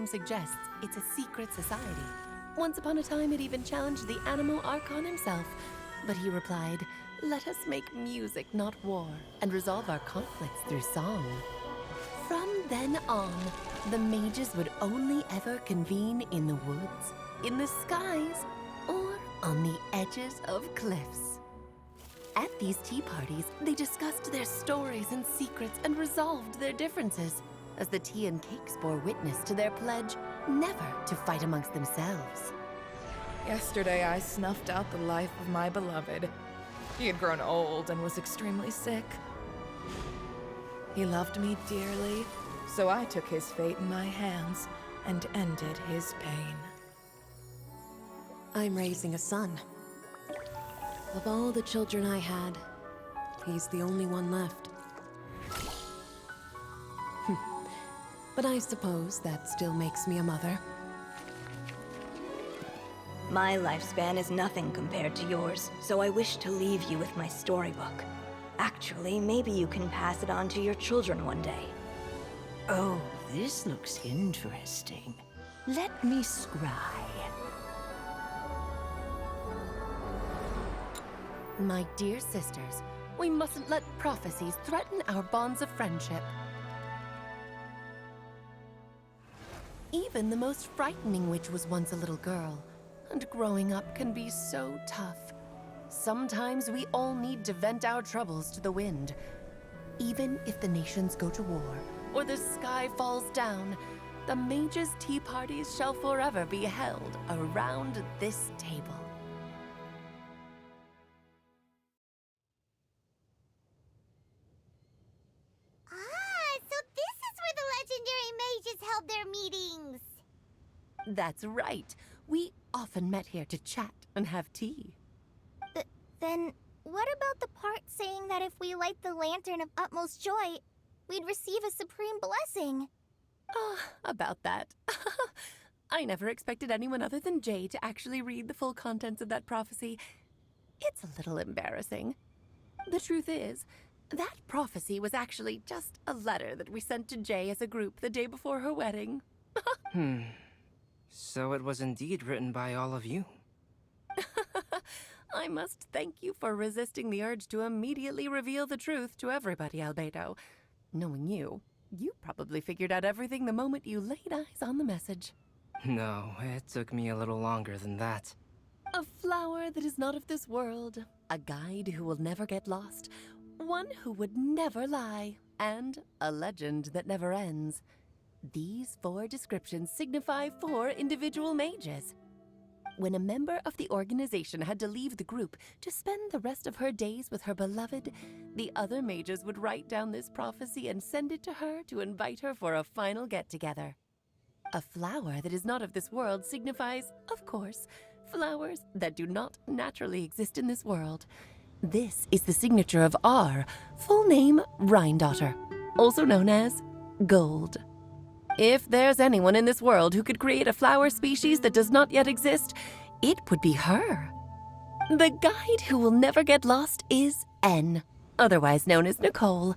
name suggests, it's a secret society. Once upon a time, it even challenged the Animal Archon himself. But he replied, "Let us make music, not war, and resolve our conflicts through song." From then on, the mages would only ever convene in the woods, in the skies, or on the edges of cliffs. At these tea parties, they discussed their stories and secrets and resolved their differences, as the tea and cakes bore witness to their pledge never to fight amongst themselves. Yesterday, I snuffed out the life of my beloved. He had grown old and was extremely sick. He loved me dearly, so I took his fate in my hands and ended his pain. I'm raising a son. Of all the children I had, he's the only one left. But I suppose that still makes me a mother. My lifespan is nothing compared to yours, so I wish to leave you with my storybook. Actually, maybe you can pass it on to your children one day. Oh, this looks interesting. Let me scry. My dear sisters, we mustn't let prophecies threaten our bonds of friendship. Even the most frightening witch was once a little girl, and growing up can be so tough. Sometimes we all need to vent our troubles to the wind. Even if the nations go to war, or the sky falls down, the mages' tea parties shall forever be held around this table. So this is where the legendary mages held their meetings. That's right. We often met here to chat and have tea. Then what about the part saying that if we light the lantern of utmost joy, we'd receive a supreme blessing? About that. I never expected anyone other than Jay to actually read the full contents of that prophecy. It's a little embarrassing. The truth is, that prophecy was actually just a letter that we sent to Jay as a group the day before her wedding. So it was indeed written by all of you. I must thank you for resisting the urge to immediately reveal the truth to everybody, Albedo. Knowing you, you probably figured out everything the moment you laid eyes on the message. No, it took me a little longer than that. A flower that is not of this world, a guide who will never get lost, one who would never lie, and a legend that never ends. These 4 descriptions signify 4 individual mages. When a member of the organization had to leave the group to spend the rest of her days with her beloved, the other mages would write down this prophecy and send it to her to invite her for a final get-together. A flower that is not of this world signifies, of course, flowers that do not naturally exist in this world. This is the signature of our full name, Rhine-daughter, also known as Gold. If there's anyone in this world who could create a flower species that does not yet exist, it would be her. The guide who will never get lost is N, otherwise known as Nicole.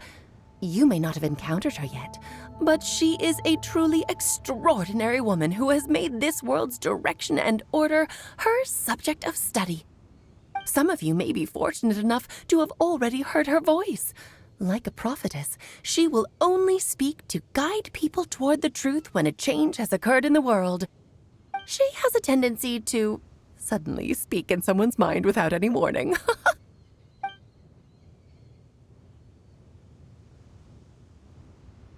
You may not have encountered her yet, but she is a truly extraordinary woman who has made this world's direction and order her subject of study. Some of you may be fortunate enough to have already heard her voice. Like a prophetess, she will only speak to guide people toward the truth when a change has occurred in the world. She has a tendency to suddenly speak in someone's mind without any warning.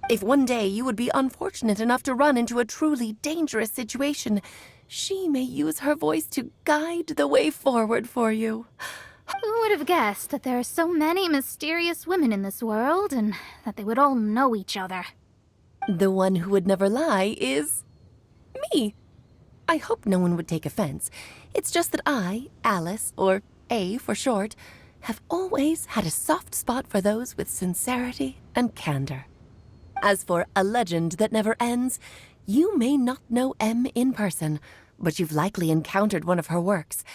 If one day you would be unfortunate enough to run into a truly dangerous situation, she may use her voice to guide the way forward for you. Who would have guessed that there are so many mysterious women in this world, and that they would all know each other? The one who would never lie is me. I hope no one would take offense. It's just that I, Alice, or A for short, have always had a soft spot for those with sincerity and candor. As for a legend that never ends, you may not know M in person, but you've likely encountered one of her works.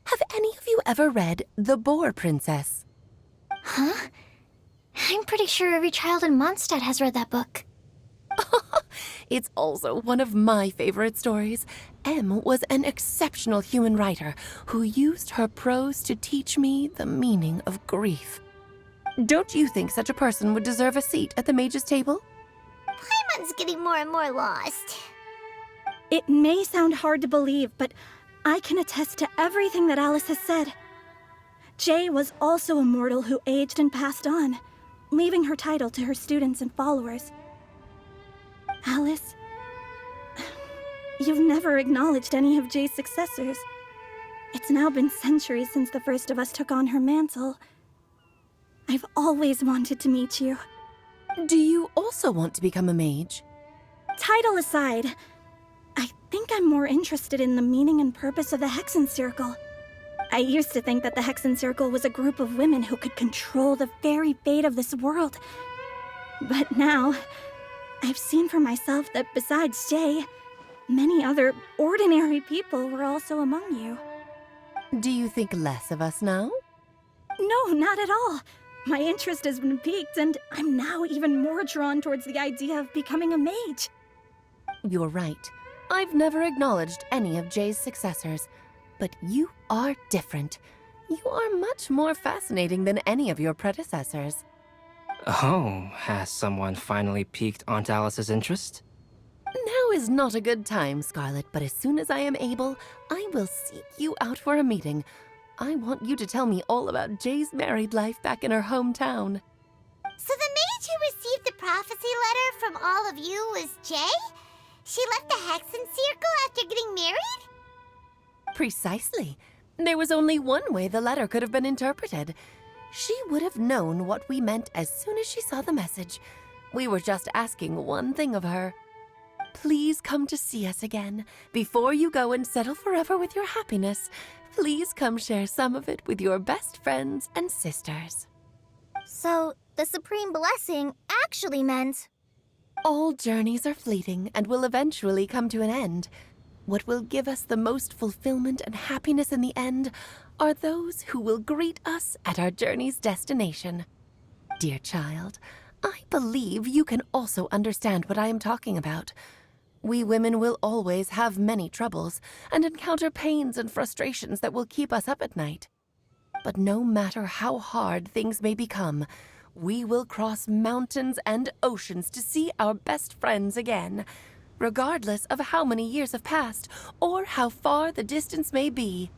Have any of you ever read The Boar Princess? Huh? I'm pretty sure every child in Mondstadt has read that book. It's also one of my favorite stories. Em was an exceptional human writer who used her prose to teach me the meaning of grief. Don't you think such a person would deserve a seat at the mage's table? Paimon's getting more and more lost. It may sound hard to believe, but I can attest to everything that Alice has said. Jay was also a mortal who aged and passed on, leaving her title to her students and followers. Alice, you've never acknowledged any of Jay's successors. It's now been centuries since the first of us took on her mantle. I've always wanted to meet you. Do you also want to become a mage? Title aside, I think I'm more interested in the meaning and purpose of the Hexenzirkel. I used to think that the Hexenzirkel was a group of women who could control the very fate of this world. But now, I've seen for myself that besides Jay, many other ordinary people were also among you. Do you think less of us now? No, not at all. My interest has been piqued, and I'm now even more drawn towards the idea of becoming a mage. You're right. I've never acknowledged any of Jay's successors, but you are different. You are much more fascinating than any of your predecessors. Oh, has someone finally piqued Aunt Alice's interest? Now is not a good time, Scarlet, but as soon as I am able, I will seek you out for a meeting. I want you to tell me all about Jay's married life back in her hometown. So the mage who received the prophecy letter from all of you was Jay? She left the Hexenzirkel after getting married? Precisely. There was only one way the letter could have been interpreted. She would have known what we meant as soon as she saw the message. We were just asking one thing of her. Please come to see us again. Before you go and settle forever with your happiness, please come share some of it with your best friends and sisters. So, the Supreme Blessing actually meant... All journeys are fleeting and will eventually come to an end. What will give us the most fulfillment and happiness in the end are those who will greet us at our journey's destination. Dear child, I believe you can also understand what I am talking about. We women will always have many troubles and encounter pains and frustrations that will keep us up at night. But no matter how hard things may become, we will cross mountains and oceans to see our best friends again, regardless of how many years have passed or how far the distance may be.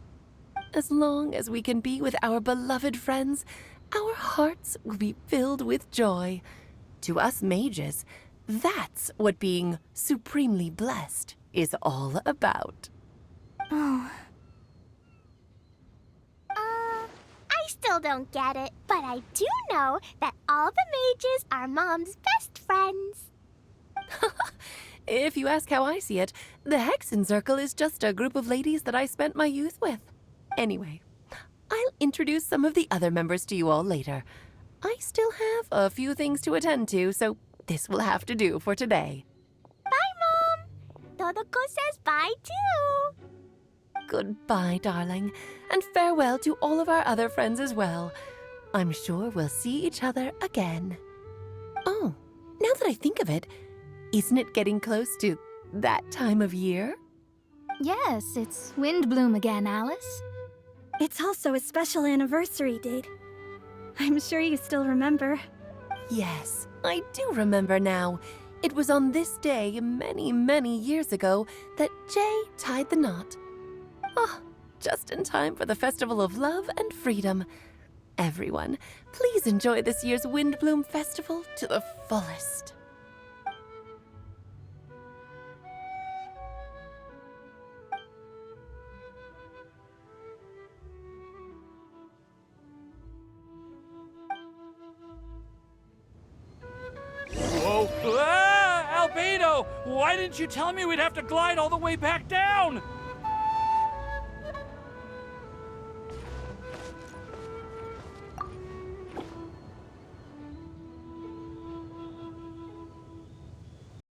As long as we can be with our beloved friends, our hearts will be filled with joy. To us mages, that's what being supremely blessed is all about. Oh. I still don't get it, but I do know that all the mages are Mom's best friends. If you ask how I see it, the Hexenzirkel is just a group of ladies that I spent my youth with. Anyway, I'll introduce some of the other members to you all later. I still have a few things to attend to, so this will have to do for today. Bye, Mom! Todoko says bye, too! Goodbye, darling, and farewell to all of our other friends as well. I'm sure we'll see each other again. Oh, now that I think of it, isn't it getting close to that time of year? Yes, it's Windbloom again, Alice. It's also a special anniversary date. I'm sure you still remember. Yes, I do remember now. It was on this day many, many years ago that Jay tied the knot. Ah, just in time for the Festival of Love and Freedom. Everyone, please enjoy this year's Windbloom Festival to the fullest. Whoa! Ah, Albino! Why didn't you tell me we'd have to glide all the way back down?